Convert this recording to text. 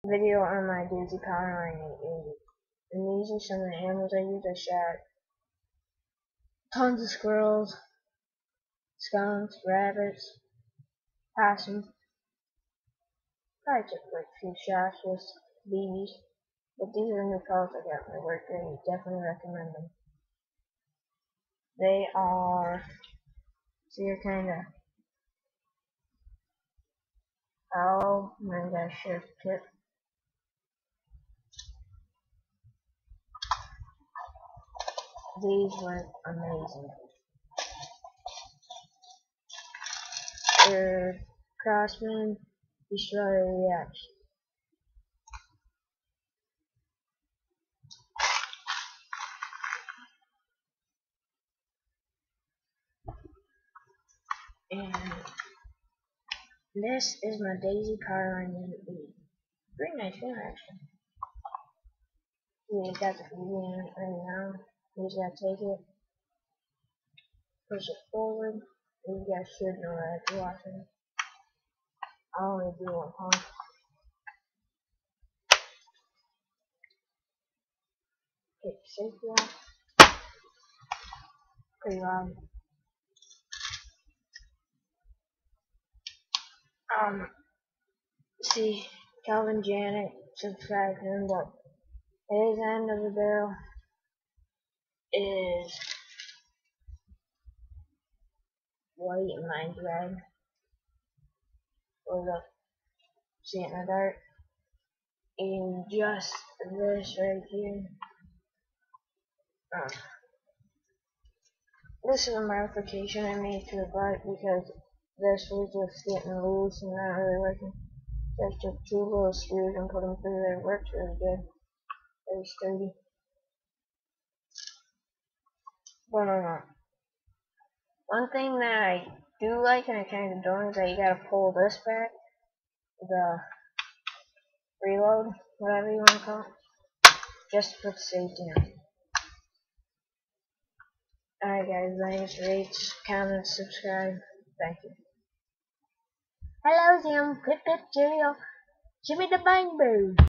video on my Daisy Power Line. And these are some of the animals I used. I shot tons of squirrels, skunks, rabbits, possums. Probably took like a few shots with these. But these are the new pelts I got in my work area. Definitely recommend them. They are, so you're kinda, oh, my gosh, shift tip. These were amazing. They're Crossman Destroyer Reaction. And this is my Daisy Powerline Unit B. Pretty nice gun, actually. You got the convenient right now. You just gotta take it, push it forward, and you guys should know that if you're watching. I only do one pump. Take the safety off. Pretty loud. See, Calvin Janet subscribed him, but his end of the barrel is white and mine's red. Or the see it in the dark. And just this right here. This is a modification I made to the butt because this was just getting loose and not really working. Just took two little screws and put them through there. It works really good. Very sturdy. But one thing that I do like and I kind of don't is that you gotta pull this back, the reload, whatever you want to call it, just to put safety on. Alright guys, thanks, rate, comment, subscribe. Thank you. Hello Jim, pip pip cheerio, Jimmy the Bang Bird.